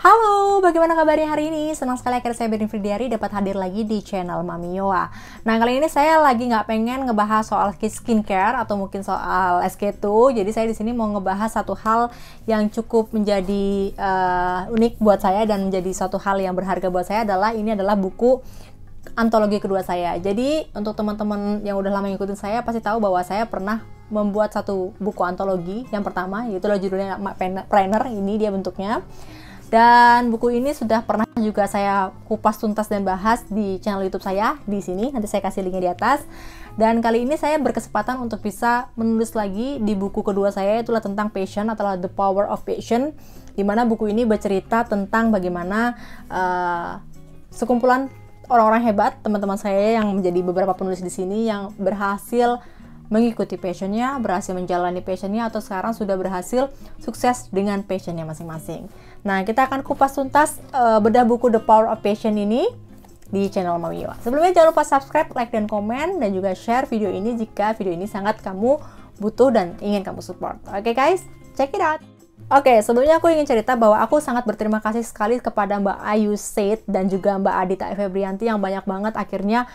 Halo, bagaimana kabarnya hari ini? Senang sekali akhirnya saya Berin Fridiari dapat hadir lagi di channel Mami Yoa. Nah, kali ini saya lagi nggak pengen ngebahas soal skincare atau mungkin soal SK2. Jadi saya di sini mau ngebahas satu hal yang cukup menjadi unik buat saya dan menjadi satu hal yang berharga buat saya ini adalah buku antologi kedua saya. Jadi untuk teman-teman yang udah lama ngikutin saya pasti tahu bahwa saya pernah membuat satu buku antologi. Yang pertama, yaitu judulnya Planner, ini dia bentuknya. Dan buku ini sudah pernah juga saya kupas tuntas dan bahas di channel YouTube saya di sini. Nanti saya kasih linknya di atas. Dan kali ini saya berkesempatan untuk bisa menulis lagi di buku kedua saya, itulah tentang passion atau The Power of Passion. Dimana buku ini bercerita tentang bagaimana sekumpulan orang-orang hebat, teman-teman saya yang menjadi beberapa penulis di sini yang berhasil mengikuti passionnya, berhasil menjalani passionnya, atau sekarang sudah berhasil sukses dengan passionnya masing-masing. Nah, kita akan kupas tuntas bedah buku The Power of Passion ini di channel Mami Yoa. Sebelumnya jangan lupa subscribe, like, dan komen, dan juga share video ini jika video ini sangat kamu butuh dan ingin kamu support. Oke guys, check it out! Oke, sebelumnya aku ingin cerita bahwa aku sangat berterima kasih sekali kepada Mbak Ayu Said dan juga Mbak Adita Febrianti yang banyak banget akhirnya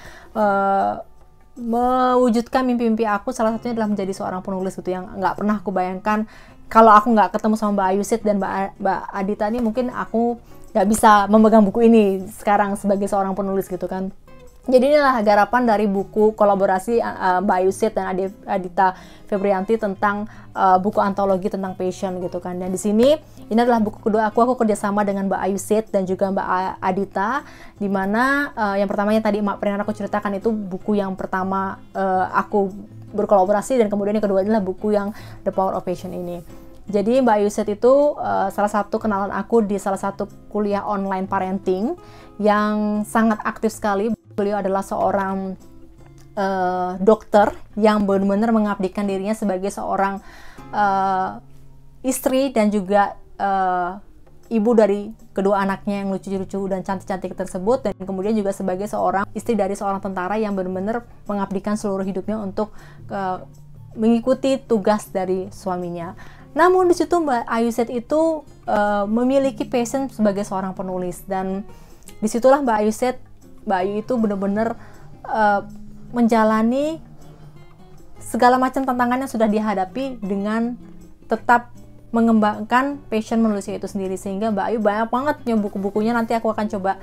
mewujudkan mimpi-mimpi aku. Salah satunya adalah menjadi seorang penulis gitu, yang nggak pernah aku bayangkan kalau aku nggak ketemu sama Mbak Ayu Said dan Mbak Adita ini, mungkin aku nggak bisa memegang buku ini sekarang sebagai seorang penulis gitu kan. Jadi inilah garapan dari buku kolaborasi Mbak Ayu Said dan Adita Febrianti tentang buku antologi tentang passion gitu kan. Dan di sini ini adalah buku kedua aku kerjasama dengan Mbak Ayu Said dan juga Mbak Adita, dimana yang pertamanya tadi Mak Pernah aku ceritakan itu buku yang pertama aku berkolaborasi, dan kemudian yang kedua adalah buku yang The Power of Passion ini. Jadi Mbak Ayu Said itu salah satu kenalan aku di salah satu kuliah online parenting yang sangat aktif sekali. Beliau adalah seorang dokter yang benar-benar mengabdikan dirinya sebagai seorang istri dan juga ibu dari kedua anaknya yang lucu-lucu dan cantik-cantik tersebut, dan kemudian juga sebagai seorang istri dari seorang tentara yang benar-benar mengabdikan seluruh hidupnya untuk mengikuti tugas dari suaminya. Namun di situ Mbak Ayu Said itu memiliki passion sebagai seorang penulis, dan disitulah Mbak Ayu itu benar-benar menjalani segala macam tantangan yang sudah dihadapi dengan tetap mengembangkan passion menulisnya itu sendiri, sehingga Mbak Ayu banyak banget buku-bukunya. Nanti aku akan coba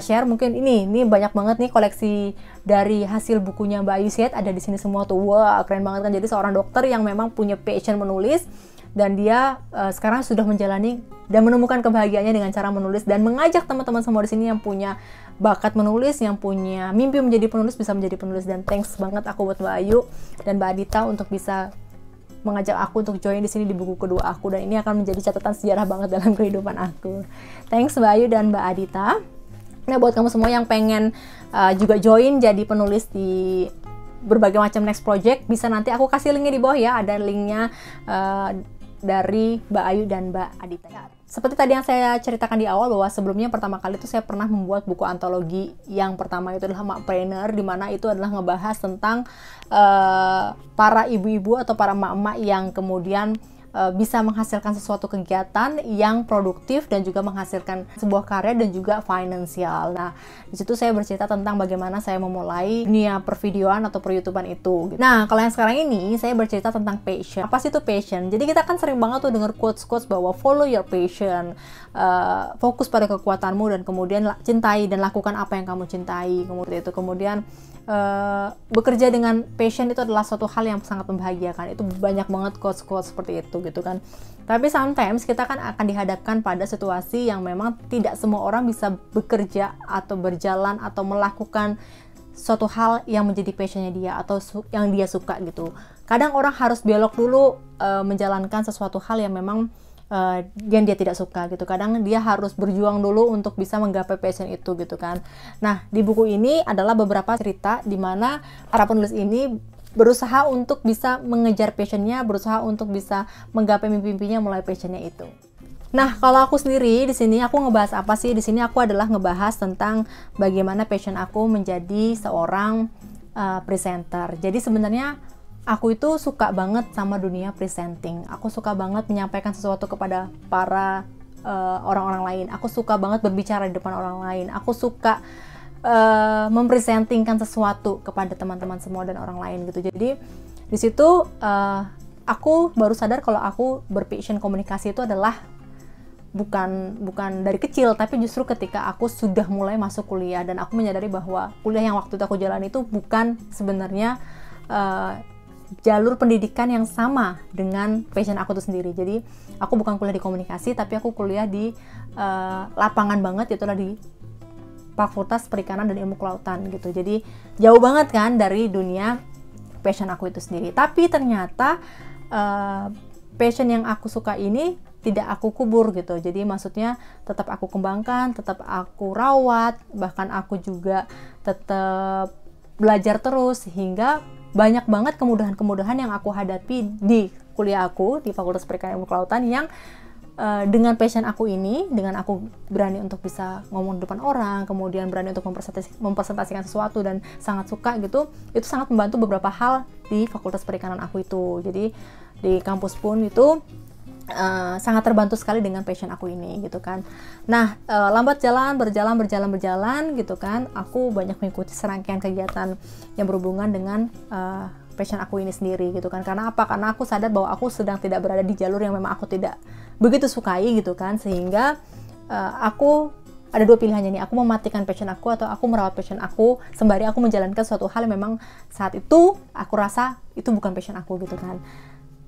share, mungkin ini banyak banget nih koleksi dari hasil bukunya Mbak Ayu Said, ada di sini semua tuh. Wah, keren banget kan. Jadi seorang dokter yang memang punya passion menulis, dan dia sekarang sudah menjalani dan menemukan kebahagiaannya dengan cara menulis, dan mengajak teman-teman semua di sini yang punya bakat menulis, yang punya mimpi menjadi penulis, bisa menjadi penulis. Dan thanks banget aku buat Mbak Ayu dan Mbak Adita untuk bisa mengajak aku untuk join di sini di buku kedua aku, dan ini akan menjadi catatan sejarah banget dalam kehidupan aku. Thanks Mbak Ayu dan Mbak Adita. Nah, buat kamu semua yang pengen juga join jadi penulis di berbagai macam next project, bisa nanti aku kasih linknya di bawah ya, ada linknya dari Mbak Ayu dan Mbak Adita. Seperti tadi yang saya ceritakan di awal, bahwa sebelumnya pertama kali itu saya pernah membuat buku antologi. Yang pertama itu adalah Makpreneur, di mana itu adalah ngebahas tentang para ibu-ibu atau para emak-emak yang kemudian bisa menghasilkan sesuatu kegiatan yang produktif dan juga menghasilkan sebuah karya dan juga finansial. Nah, di situ saya bercerita tentang bagaimana saya memulai dunia pervideoan atau per-YouTubean itu. Nah, kalau yang sekarang ini saya bercerita tentang passion. Apa sih itu passion? Jadi kita kan sering banget tuh dengar quotes-quotes bahwa follow your passion, fokus pada kekuatanmu, dan kemudian cintai dan lakukan apa yang kamu cintai. Kemudian bekerja dengan passion itu adalah suatu hal yang sangat membahagiakan. Itu banyak banget quotes-quotes seperti itu gitu kan. Tapi sometimes kita kan akan dihadapkan pada situasi yang memang tidak semua orang bisa bekerja atau berjalan atau melakukan suatu hal yang menjadi passionnya dia atau yang dia suka gitu. Kadang orang harus belok dulu menjalankan sesuatu hal yang memang yang dia tidak suka gitu. Kadang dia harus berjuang dulu untuk bisa menggapai passion itu gitu kan. Nah, di buku ini adalah beberapa cerita di mana para penulis ini berusaha untuk bisa mengejar passionnya, berusaha untuk bisa menggapai mimpi-mimpinya melalui passionnya itu. Nah, kalau aku sendiri di sini aku ngebahas apa sih? Di sini aku adalah ngebahas tentang bagaimana passion aku menjadi seorang presenter. Jadi sebenarnya aku itu suka banget sama dunia presenting. Aku suka banget menyampaikan sesuatu kepada para orang-orang lain, aku suka banget berbicara di depan orang lain, aku suka mempresentingkan sesuatu kepada teman-teman semua dan orang lain gitu. Jadi di situ aku baru sadar kalau aku berpassion komunikasi itu adalah bukan dari kecil, tapi justru ketika aku sudah mulai masuk kuliah dan aku menyadari bahwa kuliah yang waktu itu aku jalani itu bukan sebenarnya jalur pendidikan yang sama dengan passion aku itu sendiri. Jadi aku bukan kuliah di komunikasi, tapi aku kuliah di lapangan banget, itulah di Fakultas Perikanan dan Ilmu Kelautan gitu. Jadi jauh banget kan dari dunia passion aku itu sendiri. Tapi ternyata passion yang aku suka ini tidak aku kubur gitu. Jadi maksudnya tetap aku kembangkan, tetap aku rawat, bahkan aku juga tetap belajar terus, sehingga banyak banget kemudahan-kemudahan yang aku hadapi di kuliah aku di Fakultas Perikanan Ilmu Kelautan yang dengan passion aku ini, dengan aku berani untuk bisa ngomong di depan orang, kemudian berani untuk mempresentasikan sesuatu dan sangat suka gitu, itu sangat membantu beberapa hal di Fakultas Perikanan aku itu. Jadi di kampus pun itu sangat terbantu sekali dengan passion aku ini gitu kan. Nah, lambat jalan berjalan gitu kan, aku banyak mengikuti serangkaian kegiatan yang berhubungan dengan passion aku ini sendiri gitu kan. Karena apa? Karena aku sadar bahwa aku sedang tidak berada di jalur yang memang aku tidak begitu sukai gitu kan, sehingga aku ada dua pilihannya nih, aku mematikan passion aku atau aku merawat passion aku sembari aku menjalankan suatu hal yang memang saat itu aku rasa itu bukan passion aku gitu kan.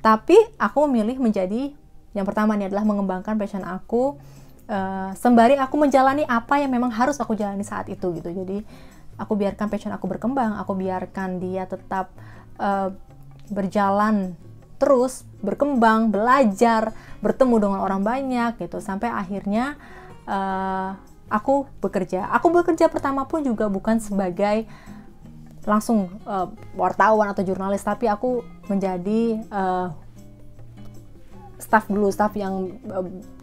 Tapi aku memilih menjadi yang pertama nih adalah mengembangkan passion aku sembari aku menjalani apa yang memang harus aku jalani saat itu gitu. Jadi aku biarkan passion aku berkembang, aku biarkan dia tetap berjalan terus, berkembang, belajar, bertemu dengan orang banyak gitu, sampai akhirnya aku bekerja. Aku bekerja pertama pun juga bukan sebagai langsung wartawan atau jurnalis, tapi aku menjadi staff yang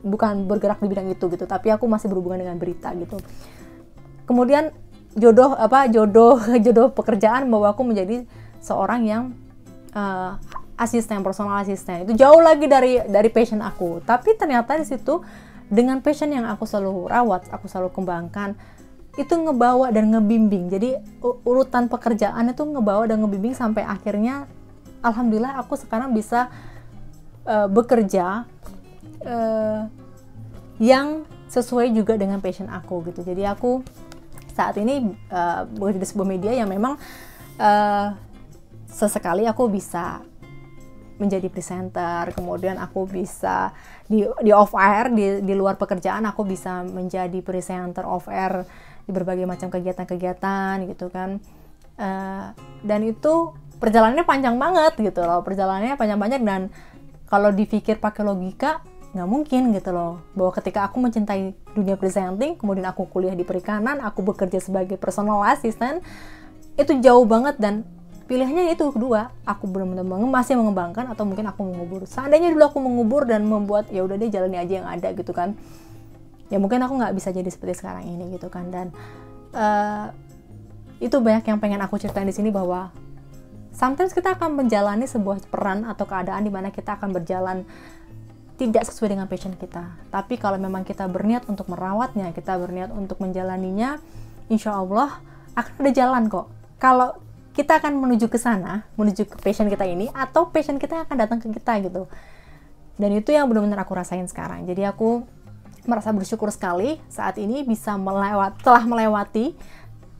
bukan bergerak di bidang itu gitu, tapi aku masih berhubungan dengan berita gitu. Kemudian jodoh pekerjaan membawa aku menjadi seorang yang personal asisten. Itu jauh lagi dari passion aku. Tapi ternyata di situ dengan passion yang aku selalu rawat, aku selalu kembangkan, itu ngebawa dan ngebimbing. Jadi urutan pekerjaan itu ngebawa dan ngebimbing sampai akhirnya alhamdulillah aku sekarang bisa bekerja yang sesuai juga dengan passion aku gitu. Jadi aku saat ini bekerja di sebuah media yang memang sesekali aku bisa menjadi presenter, kemudian aku bisa di off air, di luar pekerjaan aku bisa menjadi presenter off air di berbagai macam kegiatan-kegiatan gitu kan. Dan itu perjalanannya panjang banget gitu loh, dan kalau dipikir pakai logika nggak mungkin gitu loh, bahwa ketika aku mencintai dunia presenting, kemudian aku kuliah di perikanan, aku bekerja sebagai personal assistant, itu jauh banget. Dan pilihannya itu kedua, aku benar-benar masih mengembangkan atau mungkin aku mengubur. Seandainya dulu aku mengubur dan membuat ya udah deh jalani aja yang ada gitu kan, ya mungkin aku nggak bisa jadi seperti sekarang ini gitu kan. Dan itu banyak yang pengen aku ceritain di sini, bahwa sometimes kita akan menjalani sebuah peran atau keadaan di mana kita akan berjalan tidak sesuai dengan passion kita. Tapi kalau memang kita berniat untuk merawatnya, kita berniat untuk menjalaninya, insya Allah akan ada jalan kok. Kalau kita akan menuju ke sana, menuju ke passion kita ini, atau passion kita akan datang ke kita gitu. Dan itu yang benar-benar aku rasain sekarang. Jadi aku merasa bersyukur sekali saat ini bisa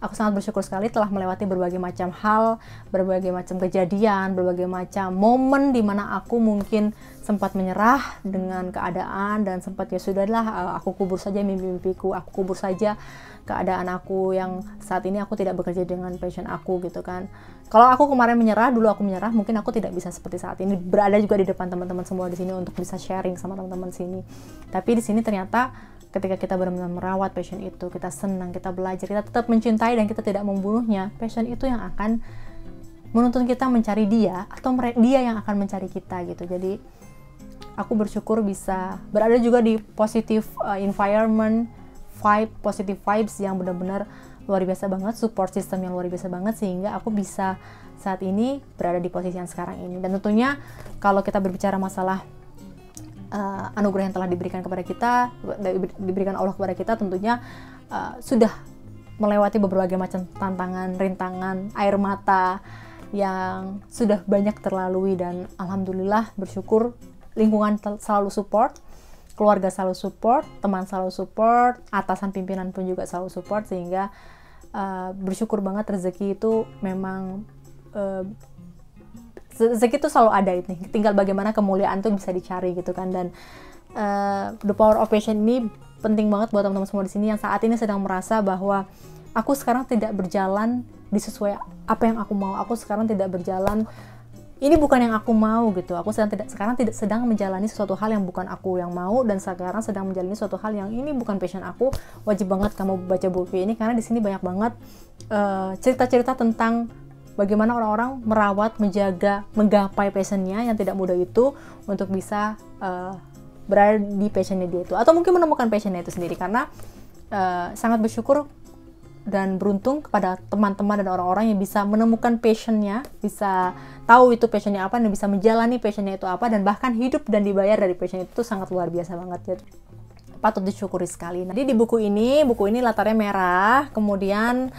aku sangat bersyukur sekali telah melewati berbagai macam hal, berbagai macam kejadian, berbagai macam momen di mana aku mungkin sempat menyerah dengan keadaan dan sempat ya sudahlah, aku kubur saja mimpi-mimpiku, aku kubur saja keadaan aku yang saat ini aku tidak bekerja dengan passion aku gitu kan. Kalau aku kemarin dulu aku menyerah, mungkin aku tidak bisa seperti saat ini berada juga di depan teman-teman semua di sini untuk bisa sharing sama teman-teman sini. Tapi di sini ternyata ketika kita benar-benar merawat passion itu, kita senang, kita belajar, kita tetap mencintai dan kita tidak membunuhnya, passion itu yang akan menuntun kita mencari dia, atau dia yang akan mencari kita gitu. Jadi aku bersyukur bisa berada juga di positive environment, positive vibes yang benar-benar luar biasa banget, support system yang luar biasa banget, sehingga aku bisa saat ini berada di posisi yang sekarang ini. Dan tentunya kalau kita berbicara masalah anugerah yang telah diberikan kepada kita, diberikan Allah kepada kita, tentunya sudah melewati berbagai macam tantangan, rintangan, air mata yang sudah banyak terlalui, dan alhamdulillah bersyukur lingkungan selalu support, keluarga selalu support, teman selalu support, atasan pimpinan pun juga selalu support, sehingga bersyukur banget rezeki itu memang rezeki itu selalu ada, ini tinggal bagaimana kemuliaan itu bisa dicari gitu kan. Dan the power of passion ini penting banget buat teman-teman semua di sini yang saat ini sedang merasa bahwa aku sekarang tidak berjalan sesuai apa yang aku mau, aku sekarang tidak berjalan, ini bukan yang aku mau gitu, aku sekarang tidak sedang menjalani sesuatu hal yang bukan aku yang mau, dan sekarang sedang menjalani suatu hal yang ini bukan passion aku. Wajib banget kamu baca buku ini, karena di sini banyak banget cerita-cerita tentang bagaimana orang-orang merawat, menjaga, menggapai passionnya yang tidak mudah itu untuk bisa berada di passionnya dia itu, atau mungkin menemukan passionnya itu sendiri. Karena sangat bersyukur dan beruntung kepada teman-teman dan orang-orang yang bisa menemukan passionnya, bisa tahu itu passionnya apa, dan bisa menjalani passionnya itu apa, dan bahkan hidup dan dibayar dari passion itu sangat luar biasa banget. Jadi patut disyukuri sekali. Jadi di buku ini latarnya merah, kemudian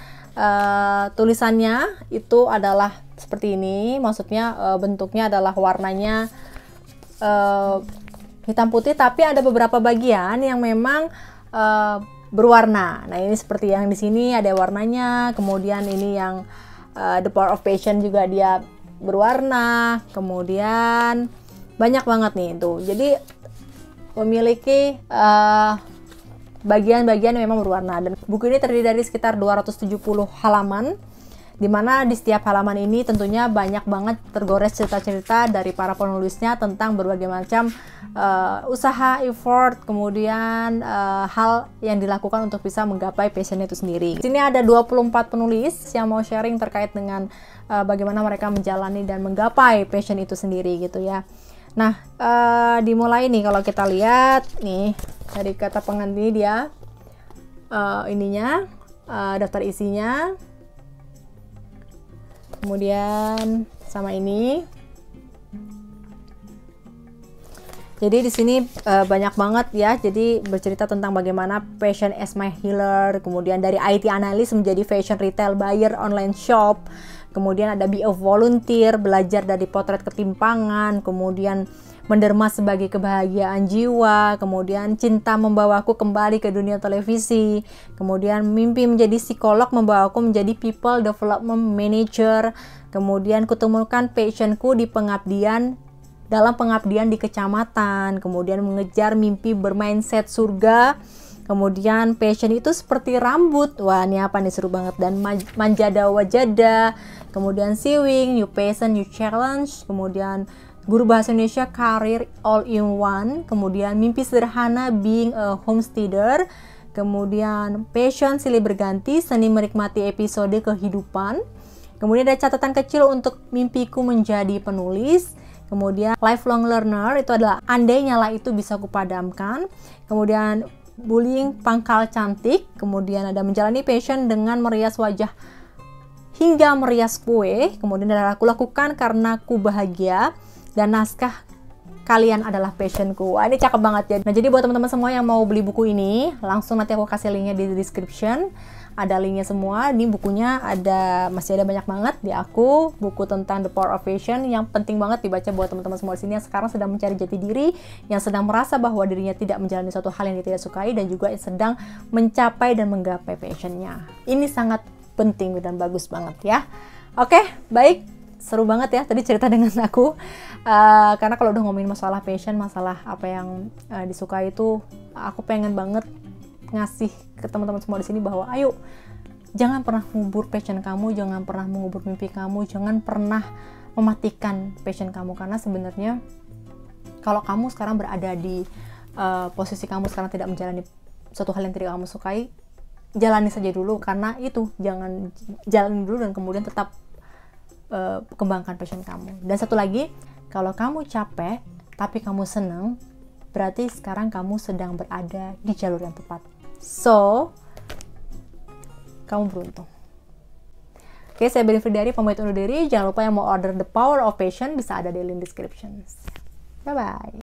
tulisannya itu adalah seperti ini, maksudnya bentuknya adalah warnanya hitam putih, tapi ada beberapa bagian yang memang berwarna. Nah, ini seperti yang di sini ada warnanya, kemudian ini yang The Power of Passion juga dia berwarna, kemudian banyak banget nih itu. Jadi memiliki bagian-bagian yang memang berwarna, dan buku ini terdiri dari sekitar 270 halaman, dimana di setiap halaman ini tentunya banyak banget tergores cerita-cerita dari para penulisnya tentang berbagai macam usaha, effort, kemudian hal yang dilakukan untuk bisa menggapai passion itu sendiri. Di sini ada 24 penulis yang mau sharing terkait dengan bagaimana mereka menjalani dan menggapai passion itu sendiri gitu ya. Nah, dimulai nih kalau kita lihat nih dari kata pengantin dia daftar isinya, kemudian sama ini. Jadi di sini banyak banget ya. Jadi bercerita tentang bagaimana passion as my healer, kemudian dari IT analyst menjadi fashion retail buyer online shop. Kemudian ada be a volunteer, belajar dari potret ketimpangan, kemudian menderma sebagai kebahagiaan jiwa, kemudian cinta membawaku kembali ke dunia televisi, kemudian mimpi menjadi psikolog membawaku menjadi people development manager, kemudian kutemukan passionku di pengabdian, dalam pengabdian di kecamatan, kemudian mengejar mimpi bermindset surga. Kemudian passion itu seperti rambut, wah ini apa nih, seru banget. Dan manjada wajada, kemudian sewing, new passion, new challenge, kemudian guru bahasa Indonesia karir all in one, kemudian mimpi sederhana being a homesteader, kemudian passion silih berganti, seni menikmati episode kehidupan, kemudian ada catatan kecil untuk mimpiku menjadi penulis, kemudian lifelong learner itu adalah andai nyala itu bisa kupadamkan, kemudian bullying pangkal cantik, kemudian ada menjalani passion dengan merias wajah hingga merias kue, kemudian ada aku lakukan karena ku bahagia, dan naskah kalian adalah passionku. Wah, ini cakep banget ya. Nah, jadi buat teman-teman semua yang mau beli buku ini, langsung nanti aku kasih linknya di description. Ada linknya semua. Ini bukunya masih ada banyak banget di aku, buku tentang The Power of Passion yang penting banget dibaca buat teman-teman semua di sini yang sekarang sedang mencari jati diri, yang sedang merasa bahwa dirinya tidak menjalani suatu hal yang dia tidak sukai, dan juga yang sedang mencapai dan menggapai passionnya. Ini sangat penting dan bagus banget ya. Oke, baik. Seru banget ya tadi cerita dengan aku, karena kalau udah ngomongin masalah passion, masalah apa yang disukai itu, aku pengen banget ngasih ke teman-teman semua di sini bahwa ayo, jangan pernah mengubur passion kamu, jangan pernah mengubur mimpi kamu, jangan pernah mematikan passion kamu, karena sebenarnya kalau kamu sekarang berada di posisi kamu sekarang tidak menjalani suatu hal yang tidak kamu sukai, jalani saja dulu, karena itu jangan jalani dulu dan kemudian tetap kembangkan passion kamu. Dan satu lagi, kalau kamu capek tapi kamu senang, berarti sekarang kamu sedang berada di jalur yang tepat. So, kamu beruntung. Oke, saya Beri Fridiari, pamit undur diri. Jangan lupa yang mau order The Power of Passion bisa ada di link description. Bye-bye.